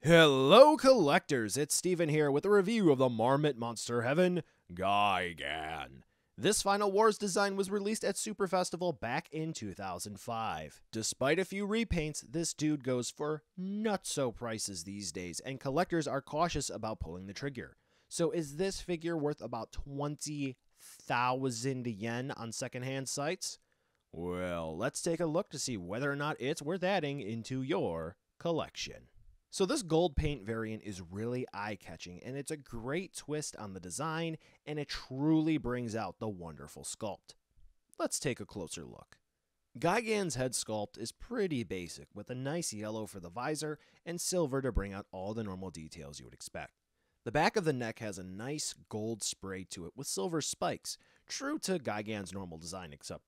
Hello collectors, it's Steven here with a review of the Marmit Monster Heaven, Gigan. This Final Wars design was released at Super Festival back in 2005. Despite a few repaints, this dude goes for nutso prices these days, and collectors are cautious about pulling the trigger. So is this figure worth about 20,000 yen on secondhand sites? Well, let's take a look to see whether or not it's worth adding into your collection. So this gold paint variant is really eye-catching, and it's a great twist on the design, and it truly brings out the wonderful sculpt. Let's take a closer look. Gigan's head sculpt is pretty basic, with a nice yellow for the visor and silver to bring out all the normal details you would expect. The back of the neck has a nice gold spray to it with silver spikes, true to Gigan's normal design except,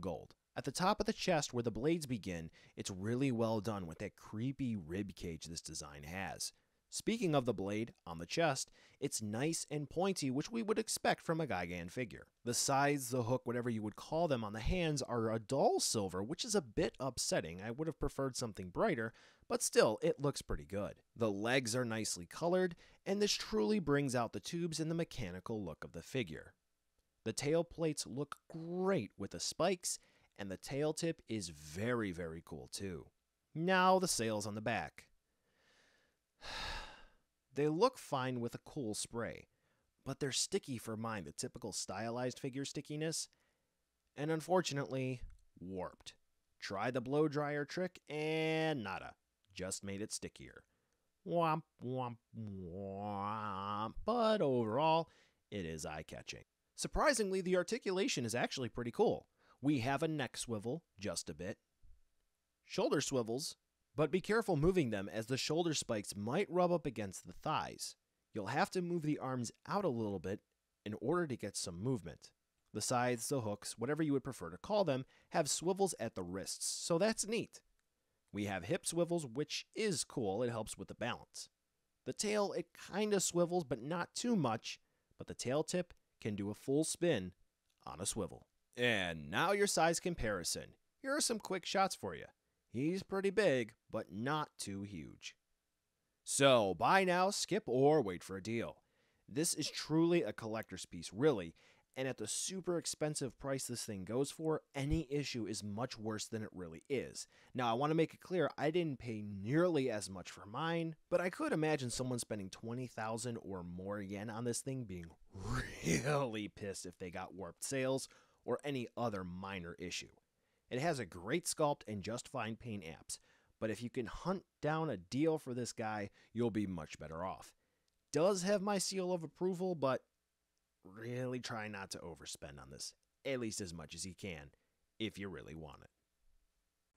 gold. At the top of the chest where the blades begin, it's really well done with that creepy rib cage this design has. Speaking of the blade, on the chest, it's nice and pointy, which we would expect from a Gigan figure. The sides, the hook, whatever you would call them on the hands are a dull silver, which is a bit upsetting. I would have preferred something brighter, but still, it looks pretty good. The legs are nicely colored, and this truly brings out the tubes and the mechanical look of the figure. The tail plates look great with the spikes, and the tail tip is very, very cool too. Now the sails on the back. They look fine with a cool spray, but they're sticky for mine, the typical stylized figure stickiness, and unfortunately, warped. Try the blow dryer trick and nada, just made it stickier. Womp womp womp, but overall, it is eye-catching. Surprisingly, the articulation is actually pretty cool. We have a neck swivel, just a bit, shoulder swivels, but be careful moving them as the shoulder spikes might rub up against the thighs. You'll have to move the arms out a little bit in order to get some movement. The sides, the hooks, whatever you would prefer to call them, have swivels at the wrists, so that's neat. We have hip swivels, which is cool, it helps with the balance. The tail, it kinda swivels, but not too much, but the tail tip can do a full spin on a swivel. And now your size comparison. Here are some quick shots for you. He's pretty big, but not too huge. So buy now, skip, or wait for a deal. This is truly a collector's piece, really, and at the super expensive price this thing goes for, any issue is much worse than it really is. Now, I want to make it clear, I didn't pay nearly as much for mine, but I could imagine someone spending 20,000 or more yen on this thing being really pissed if they got warped sales or any other minor issue. It has a great sculpt and just fine paint apps, but if you can hunt down a deal for this guy, you'll be much better off. Does have my seal of approval, but really try not to overspend on this, at least as much as you can, if you really want it.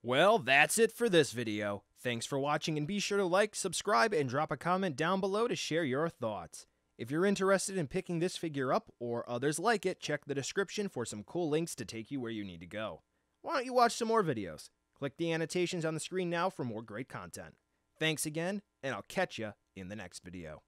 Well, that's it for this video. Thanks for watching, and be sure to like, subscribe, and drop a comment down below to share your thoughts. If you're interested in picking this figure up, or others like it, check the description for some cool links to take you where you need to go. Why don't you watch some more videos? Click the annotations on the screen now for more great content. Thanks again, and I'll catch you in the next video.